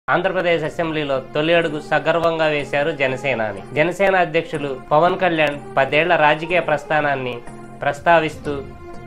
ఆంధ్రప్రదేశ్ అసెంబ్లీలో తొలి అడుగు సగర్వంగా వేశారు జనసేన అధ్యక్షులు పవన్ కళ్యాణ్ 10 ఏళ్ల రాజకీయ ప్రస్థానాన్ని ప్రస్తావిస్తూ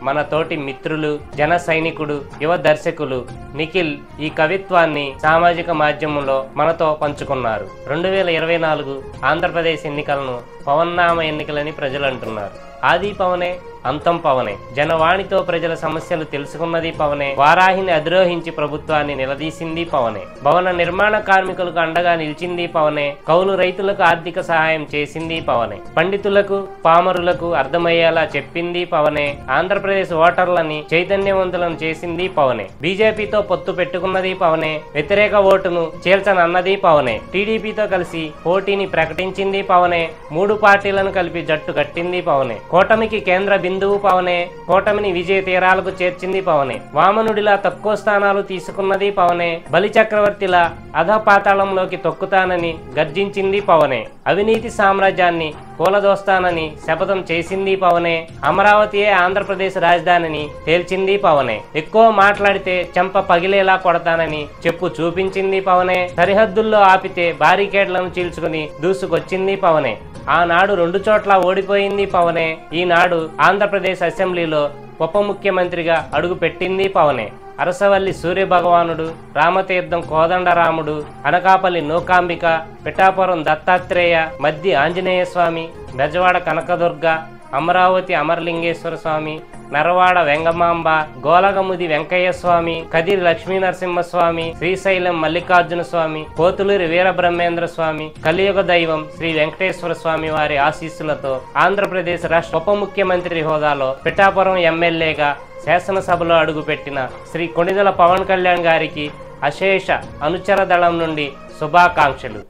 మన తోటి మిత్రులు, జన సైనికుడు, యువ దర్శకులు నిఖిల్ ఈ కవిత్వాన్ని సామాజిక మాధ్యమంలో మనతో పంచుకున్నారు. 2024 ఆంధ్రప్రదేశ్ ఎన్నికలను పవన్నామ ఎన్నికలని ప్రజలు అంటున్నారు. ఆది పవనే, అంతం పవనే. జనవాణితో ప్రజల సమస్యలు తెలుసుకున్నది పవనే. వారాహిని అధిరోహించి ప్రభుత్వాన్ని నిలదీసింది పవనే. భవన నిర్మాణ కార్మికులకు అండగా నిలిచింది పవనే. కౌలు రైతులకు ఆర్థిక సహాయం చేసింది పవనే. పండితులకు, పామరులకు అర్థమయ్యేలా చెప్పింది పవనే. ఆంధ్రప్రదేశ్ ఓటర్లని చైతన్యవంతులను చేసింది పవనే. బీజేపీతో పొత్తు పెట్టుకున్నది పవనే. వ్యతిరేక ఓటును చీల్చనన్నది పవనే. టీడీపీతో కలిసి పోటీని ప్రకటించింది పవనే. 3 పార్టీలను కలిపి జట్టు కట్టింది పవనే. కూటమికి కేంద్ర బిందువు పవనే. కూటమిని విజయ తీరాలకు చేర్చింది పవనే. వామనుడిలా తక్కువ స్థానాలు తీసుకున్నది పవనే. బలి చక్రవర్తిలా అధపాతాళంలోకి తొక్కుతానని గర్జించింది పవనే. అవినీతి సామ్రాజ్యాన్ని కూలదోస్తానని శపథం చేసింది పవనే. అమరావతియే ఆంధ్రప్రదేశ్ రాజధానిని తేల్చింది పవనే. ఎక్కువ మాట్లాడితే చెంప పగిలేలా కొడతానని చెప్పు చూపించింది పవనే. సరిహద్దుల్లో ఆపితే బారికేడ్లను చీల్చుకుని దూసుకొచ్చింది పవనే. ఆనాడు 2 చోట్ల ఓడిపోయింది పవనే. ఈనాడు ఆంధ్రప్రదేశ్ అసెంబ్లీలో ఉప ముఖ్యమంత్రిగా అడుగు పెట్టింది పవనే. అరసవల్లి సూర్యభగవానుడు, రామతీర్థం కోదండరాముడు, అనకాపల్లి నూకాంబిక, పిఠాపురం దత్తాత్రేయ, మద్ది ఆంజనేయ స్వామి, బెజవాడ కనకదుర్గ, అమరావతి అమరలింగేశ్వర స్వామి, నరవాడ వెంగమాంబ, గోలగముది వెంకయ్య స్వామి, కదిరి లక్ష్మీనరసింహస్వామి, శ్రీశైలం మల్లికార్జున స్వామి, కోతులూరి వీరబ్రహ్మేంద్ర స్వామి, కలియుగ దైవం శ్రీ వెంకటేశ్వర స్వామి వారి ఆశీస్సులతో ఆంధ్రప్రదేశ్ రాష్ట్ర ఉప ముఖ్యమంత్రి హోదాలో పిఠాపురం ఎమ్మెల్యేగా శాసనసభలో అడుగుపెట్టిన శ్రీ కొణిదెల పవన్ కళ్యాణ్ గారికి అశేష అనుచర దళం నుండి శుభాకాంక్షలు.